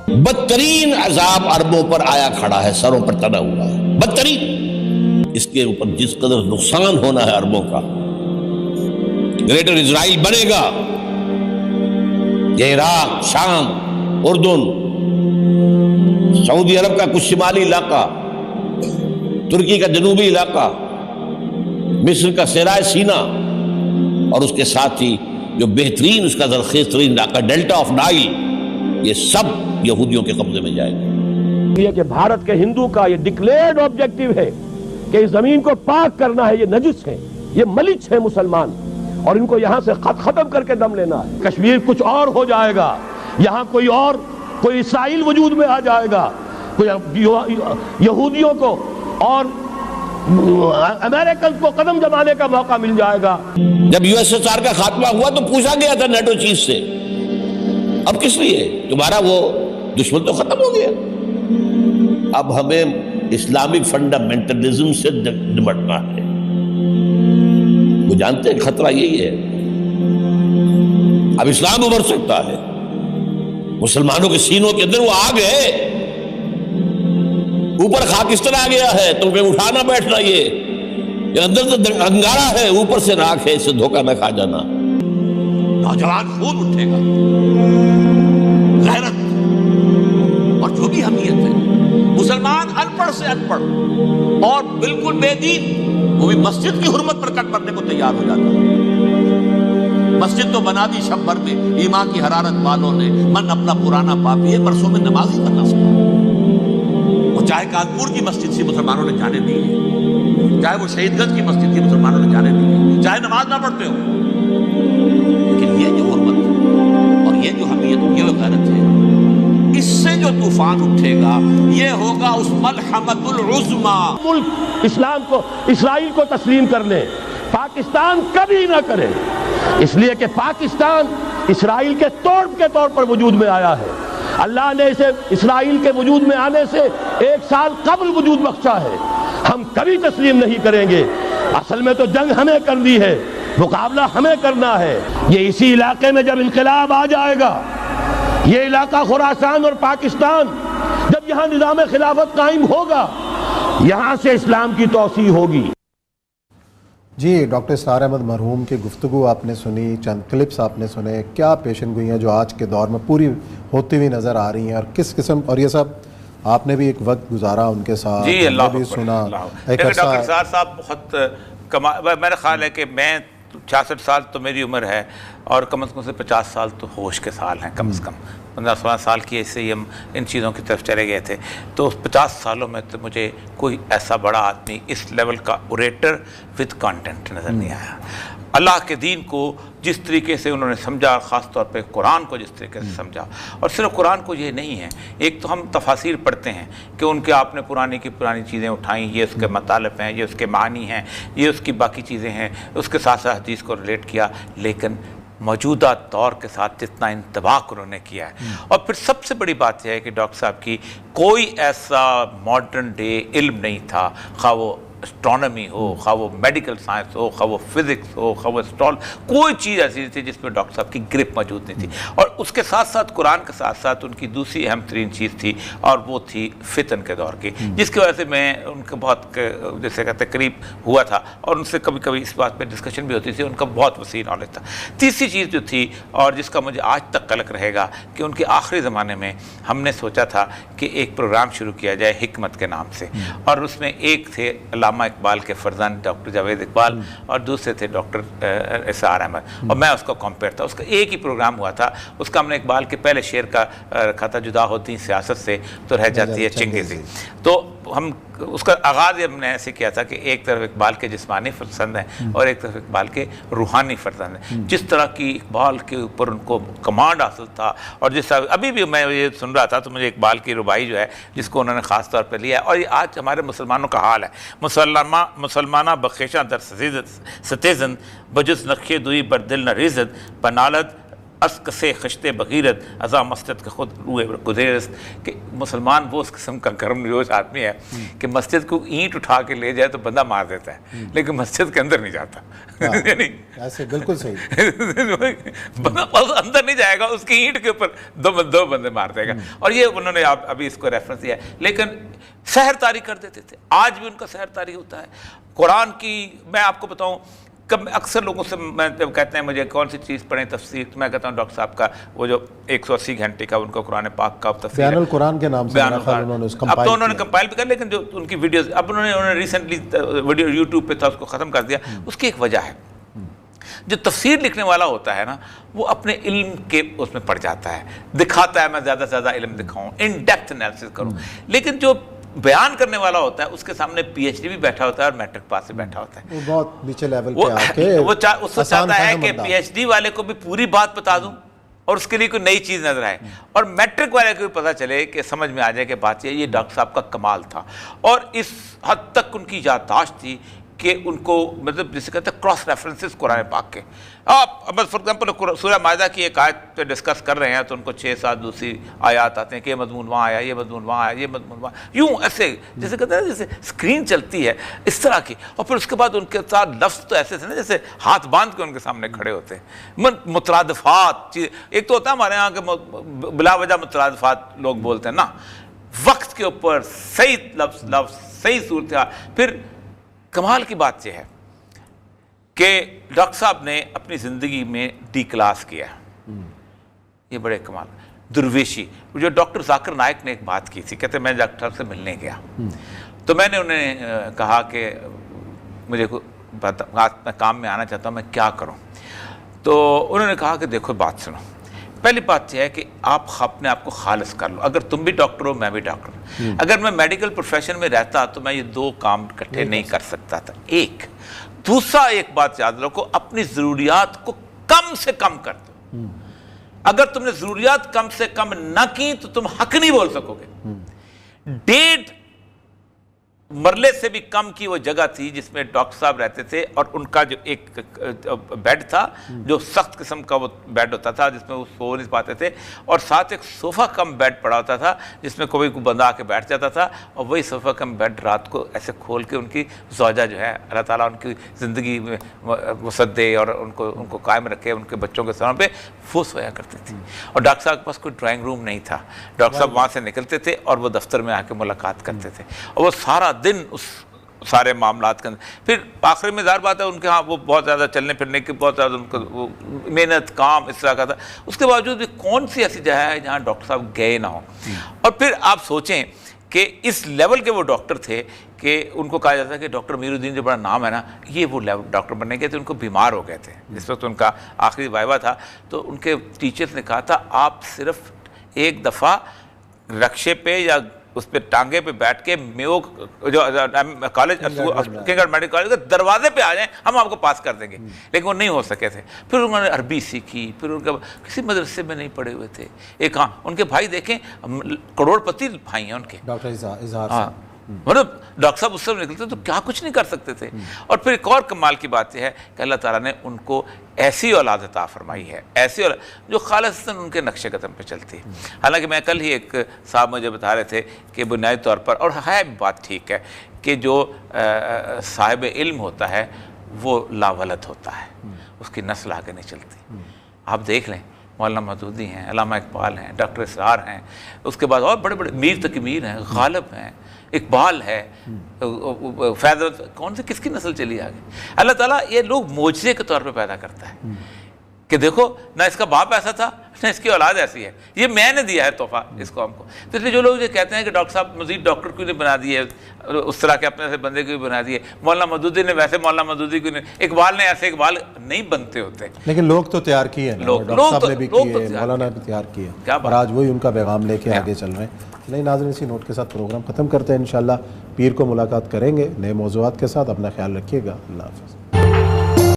بدترین عذاب عربوں پر آیا کھڑا ہے، سروں پر تنا ہوا ہے، بدترین۔ اس کے اوپر جس قدر نقصان ہونا ہے عربوں کا، گریٹر اسرائیل بنے گا، یہ عراق، شام، اردن، سعودی عرب کا کچھ شمالی علاقہ، ترکی کا جنوبی علاقہ، مصر کا صحرائے سینا، اور اس کے ساتھ ہی جو بہترین اس کا زرخیز ترین علاقہ ڈیلٹا آف نائل، یہ سب یہودیوں کے قبضے میں جائے گا۔ یہ کہ بھارت کے ہندو کا یہ ڈکلیئرڈ آبجیکٹو ہے کہ اس زمین کو پاک کرنا ہے، یہ نجس ہیں، یہ ملچ ہیں مسلمان، اور ان کو یہاں سے ختم کر کے دم لینا ہے۔ کشمیر کچھ اور ہو جائے گا، یہاں کوئی اسرائیل وجود میں آ جائے گا، کوئی یہودیوں کو اور امریکن کو قدم جمانے کا موقع مل جائے گا۔ جب یو ایس ایس آر کا خاتمہ ہوا تو پوچھا گیا تھا نیٹو چیف سے، اب کس لیے تمہارا وہ دشمن تو ختم ہو گیا، اب ہمیں اسلامک فنڈامنٹلزم سے نمٹنا ہے۔ وہ جانتے ہیں خطرہ یہی ہے، اب اسلام ابھر سکتا ہے، مسلمانوں کے سینوں کے اندر وہ آگ ہے، اوپر خاکستر آ گیا ہے، تمہیں اٹھانا بیٹھنا، یہ اندر تو انگارہ ہے، اوپر سے راکھ ہے، اس سے دھوکہ نہ کھا جانا۔ نوجوان خون اٹھے گا، غیرت اور جو بھی حمیت ہے۔ مسلمان ان پڑھ سے ان پڑھ اور بالکل بے دین، وہ بھی مسجد کی حرمت پر کٹ کرنے کو تیار ہو جاتا ہے۔ مسجد تو بنا دی شب بھر میں ایمان کی حرارت والوں نے، من اپنا پرانا پاپی ہے، برسوں میں نماز ہی کرنا سکتا۔ وہ چاہے کانپور کی مسجد سے مسلمانوں نے جانے دی ہے، چاہے وہ شہید گنج کی مسجد کی مسلمانوں نے جانے دی ہے، چاہے نماز نہ پڑھتے ہو، لیکن یہ جو حرمت اور یہ جو حمیت، یہ جو غیرت ہے، اس سے جو طوفان اٹھے گا یہ ہوگا اس ملحمۃ العظمیٰ۔ ملک اسلام کو، اسرائیل کو تسلیم کر لے، پاکستان کبھی نہ کرے، اس لیے کہ پاکستان اسرائیل کے توڑ کے طور پر وجود میں آیا ہے۔ اللہ نے اسے اسرائیل کے وجود میں آنے سے 1 سال قبل وجود بخشا ہے، ہم کبھی تسلیم نہیں کریں گے۔ اصل میں تو جنگ ہمیں کرنی ہے، مقابلہ ہمیں کرنا ہے۔ یہ اسی علاقے میں جب انقلاب آ جائے گا، یہ علاقہ خراسان اور پاکستان، جب یہاں نظام خلافت قائم ہوگا، یہاں سے اسلام کی توسیع ہوگی۔ جی ڈاکٹر اسرار احمد مرحوم کی گفتگو آپ نے سنی، چند کلپس آپ نے سنے، کیا پیشن گوئیاں جو آج کے دور میں پوری ہوتی ہوئی نظر آ رہی ہیں، اور کس قسم، اور یہ سب آپ نے بھی ایک وقت گزارا ان کے ساتھ، جی اللہ بھی سنا ایک ڈاکٹر اسرار صاحب بہت میرا خیال ہے کہ میں 66 سال تو میری عمر ہے، اور کم از کم سے 50 سال تو ہوش کے سال ہیں، کم از کم 15-16 سال کی ایسے ہی ہم ان چیزوں کی طرف چلے گئے تھے۔ تو 50 سالوں میں تو مجھے کوئی ایسا بڑا آدمی اس لیول کا اوریٹر وتھ کانٹینٹ نظر نہیں آیا۔ اللہ کے دین کو جس طریقے سے انہوں نے سمجھا، خاص طور پہ قرآن کو جس طریقے سے سمجھا، اور صرف قرآن کو یہ نہیں ہے، ایک تو ہم تفاسیر پڑھتے ہیں کہ ان کے آپ نے پرانی کی پرانی چیزیں اٹھائیں، یہ اس کے مطالب ہیں، یہ اس کے معنی ہیں، یہ اس کی باقی چیزیں ہیں، اس کے ساتھ ساتھ حدیث کو ریلیٹ کیا، لیکن موجودہ دور کے ساتھ جتنا انطباق انہوں نے کیا ہے۔ اور پھر سب سے بڑی بات یہ ہے کہ ڈاکٹر صاحب کی کوئی ایسا ماڈرن ڈے علم نہیں تھا، خواہ وہ اسٹرانومی ہو، خواہ وہ میڈیکل سائنس ہو، خواہ وہ فزکس ہو، خواہ وہ کوئی چیز ایسی نہیں تھی جس میں ڈاکٹر صاحب کی گرپ موجود نہیں تھی۔ اور اس کے ساتھ ساتھ قرآن کے ساتھ ساتھ ان کی دوسری اہم ترین چیز تھی، اور وہ تھی فتن کے دور کی، جس کی وجہ سے میں ان کے بہت جیسے کہتے قریب ہوا تھا، اور ان سے کبھی کبھی اس بات پہ ڈسکشن بھی ہوتی تھی، ان کا بہت وسیع نالج تھا۔ تیسری چیز جو تھی، اور جس کا مجھے آج تک قلق رہے گا، کہ ان کے آخری زمانے میں ہم نے سوچا تھا کہ ایک پروگرام شروع کیا جائے حکمت کے نام سے، اور اس میں ایک تھے علامہ اقبال کے فرزند ڈاکٹر جاوید اقبال، اور دوسرے تھے ڈاکٹر اسرار احمد، اور میں اس کا کمپیئر تھا۔ اس کا ایک ہی پروگرام ہوا تھا، اس کا ہم نے اقبال کے پہلے شعر کا رکھا تھا، جدا ہوتی سیاست سے تو رہ جاتی ہے چنگیزی۔ تو ہم اس کا آغاز ہم نے ایسے کیا تھا کہ ایک طرف اقبال کے جسمانی فرزند ہیں اور ایک طرف اقبال کے روحانی فرزند ہیں، جس طرح کی اقبال کے اوپر ان کو کمانڈ حاصل تھا، اور جس طرح ابھی بھی میں یہ سن رہا تھا تو مجھے اقبال کی ربائی جو ہے جس کو انہوں نے خاص طور پہ لیا ہے، اور یہ آج ہمارے مسلمانوں کا حال ہے۔ مسلمانہ بخیشاں در ستیزن بجز نقشے دوئی بر دل نہ ریزد، بنالد اسکس خشت بغیرت ازا مسجد کا خود روئے گزیرست، کہ مسلمان وہ اس قسم کا گرم جوش آدمی ہے کہ مسجد کو اینٹ اٹھا کے لے جائے تو بندہ مار دیتا ہے، لیکن مسجد کے اندر نہیں جاتا، یعنی ایسے بالکل صحیح، بندہ اندر نہیں جائے گا، اس کی اینٹ کے اوپر دو بندے مار دے گا۔ اور یہ انہوں نے ابھی اس کو ریفرنس دیا ہے، لیکن سحر طاری کر دیتے تھے، آج بھی ان کا سحر طاری ہوتا ہے۔ قرآن کی میں آپ کو بتاؤں، اکثر لوگوں سے میں جب کہتے ہیں مجھے کون سی چیز پڑھیں تفسیر، تو میں کہتا ہوں ڈاکٹر صاحب کا وہ جو 180 گھنٹے کا ان کو قرآن پاک کا تفسیر بیان القرآن کے نام سے اب تو انہوں نے کمپائل بھی کر، لیکن جو ان کی ویڈیوز اب انہوں نے ریسنٹلی ویڈیو یوٹیوب پہ تھا اس کو ختم کر دیا۔ اس کی ایک وجہ ہے، جو تفسیر لکھنے والا ہوتا ہے نا وہ اپنے علم کے اس میں پڑ جاتا ہے، دکھاتا ہے میں زیادہ سے زیادہ علم دکھاؤں، ان ڈیپتھ انالیسس کروں، لیکن جو بیان کرنے والا ہوتا ہے اس کے سامنے پی ایچ ڈی بھی بیٹھا ہوتا ہے اور میٹرک پاس سے بیٹھا ہوتا ہے، وہ بہت نیچے لیول پہ آ کے وہ چاہتا ہے کہ پی ایچ ڈی والے کو بھی پوری بات بتا دوں اور اس کے لیے کوئی نئی چیز نظر آئے، اور میٹرک والے کو بھی پتہ چلے کہ سمجھ میں آ جائے کہ بات یہ ڈاکٹر صاحب کا کمال تھا، اور اس حد تک ان کی یادداشت تھی کہ ان کو مطلب جسے کہتے ہیں کراس ریفرنسز قرآن پاک کے، آپ فار ایگزامپل سورہ مائدہ کی ایک آیت پہ ڈسکس کر رہے ہیں تو ان کو 6-7 دوسری آیات آتے ہیں کہ یہ مضمون وہاں آیا، یہ مضمون وہاں آیا، یہ مضمون وہاں، یوں ایسے جیسے کہتے ہیں جیسے اسکرین چلتی ہے اس طرح کی، اور پھر اس کے بعد ان کے ساتھ لفظ تو ایسے تھے نا جیسے ہاتھ باندھ کے ان کے سامنے کھڑے ہوتے ہیں، مترادفات چیز، ایک تو ہوتا ہے ہمارے یہاں کہ بلا وجہ مترادفات لوگ بولتے ہیں نا، وقت کے اوپر صحیح لفظ صحیح صورتحال۔ پھر کمال کی بات یہ ہے کہ ڈاکٹر صاحب نے اپنی زندگی میں ڈی کلاس کیا، یہ بڑے کمال۔ درویشی، جو ڈاکٹر ذاکر نائک نے ایک بات کی تھی، کہتے میں ڈاکٹر صاحب سے ملنے گیا تو میں نے انہیں کہا کہ مجھے میں کام میں آنا چاہتا ہوں، میں کیا کروں؟ تو انہوں نے کہا کہ دیکھو بات سنو، پہلی بات یہ ہے کہ آپ اپنے آپ کو خالص کر لو، اگر تم بھی ڈاکٹر ہو میں بھی ڈاکٹر ہوں، اگر میں میڈیکل پروفیشن میں رہتا تو میں یہ 2 کام اکٹھے نہیں کر سکتا تھا، ایک۔ دوسرا ایک بات یاد رکھو، اپنی ضروریات کو کم سے کم کر دو، اگر تم نے ضروریات کم سے کم نہ کی تو تم حق نہیں بول سکو گے۔ 1.5 مرلے سے بھی کم کی وہ جگہ تھی جس میں ڈاکٹر صاحب رہتے تھے، اور ان کا جو ایک بیڈ تھا جو سخت قسم کا وہ بیڈ ہوتا تھا جس میں وہ سو نہیں پاتے تھے، اور ساتھ ایک صوفہ کم بیڈ پڑا ہوتا تھا جس میں کوئی بندہ آ کے بیٹھ جاتا تھا، اور وہی صوفہ کم بیڈ رات کو ایسے کھول کے ان کی زوجہ جو ہے اللہ تعالیٰ ان کی زندگی میں وسعت دے اور ان کو قائم رکھے، ان کے بچوں کے سامنے پہ وہ سویا کرتے تھے، اور ڈاکٹر صاحب کے پاس کوئی ڈرائنگ روم نہیں تھا، ڈاکٹر صاحب وہاں سے نکلتے تھے اور وہ دفتر میں آ کے ملاقات کرتے تھے، اور وہ سارا دن اس سارے معاملات کے اندر۔ پھر آخر میں ظاہر بات ہے ان کے ہاں وہ بہت زیادہ چلنے پھرنے کی بہت زیادہ ان کو وہ محنت کام اس طرح کا تھا، اس کے باوجود بھی کون سی ایسی جگہ ہے جہاں ڈاکٹر صاحب گئے نہ ہوں؟ اور پھر آپ سوچیں کہ اس لیول کے وہ ڈاکٹر تھے کہ ان کو کہا جاتا ہے کہ ڈاکٹر امیر الدین جو بڑا نام ہے نا، یہ وہ ڈاکٹر بننے گئے تھے، ان کو بیمار ہو گئے تھے جس وقت ان کا آخری وائوا تھا، تو ان کے ٹیچرز نے کہا تھا آپ صرف ایک دفعہ رکشے پہ یا اس پہ ٹانگے پہ بیٹھ کے میو جو کالج کنگڑ میڈیکل کالج کے دروازے پہ آ جائیں، ہم آپ کو پاس کر دیں گے، لیکن وہ نہیں ہو سکے تھے۔ پھر انہوں نے عربی سیکھی، پھر ان کا کسی مدرسے میں نہیں پڑھے ہوئے تھے، ایک ہاں ان کے بھائی دیکھیں کروڑ پتی بھائی ہیں ان کے، ڈاکٹر اظہار ہاں مطلب ڈاکٹر صاحب اس سے نکلتے تو کیا کچھ نہیں کر سکتے تھے۔ اور پھر ایک اور کمال کی بات یہ ہے کہ اللہ تعالیٰ نے ان کو ایسی اولاد عطا فرمائی ہے، ایسی اولاد جو خالصتاً ان کے نقش قدم پہ چلتی ہے۔ حالانکہ میں کل ہی ایک صاحب مجھے بتا رہے تھے کہ بنیادی طور پر، اور ہے بات ٹھیک ہے، کہ جو صاحب علم ہوتا ہے وہ لاولد ہوتا ہے، اس کی نسل آگے نہیں چلتی۔ آپ دیکھ لیں مولانا مودودی ہیں، علامہ اقبال ہیں، ڈاکٹر اسرار ہیں، اس کے بعد اور بڑے بڑے میر تقی میر ہیں، غالب ہیں، اقبال ہے، فیض، کون سے کس کی نسل چلی آگے؟ اللہ تعالیٰ یہ لوگ معجزے کے طور پہ پیدا کرتا ہے کہ دیکھو نہ اس کا باپ ایسا تھا نہ اس کی اولاد ایسی ہے، یہ میں نے دیا ہے تحفہ اس قوم کو۔ تو اس لیے جو لوگ یہ کہتے ہیں کہ ڈاکٹر صاحب مزید ڈاکٹر کیوں نہیں بنا دیے، اس طرح کے اپنے سے بندے کو بھی بنا دیے، مولانا مودودی نے ویسے مولانا مودودی کیوں نہیں، اقبال نے ایسے، اقبال نہیں بنتے ہوتے، لیکن لوگ تو تیار کیے ہیں، ڈاکٹر صاحب نے بھی کیے، مولانا نے بھی تیار کیے، اور آج وہی ان کا پیغام لے کے آگے چل رہے ہیں۔ نہیں ناظرین، اسی نوٹ کے ساتھ پروگرام ختم کرتے ہیں، انشاءاللہ پیر کو ملاقات کریں گے نئے موضوعات کے ساتھ، اپنا خیال رکھیے گا، اللہ حافظ۔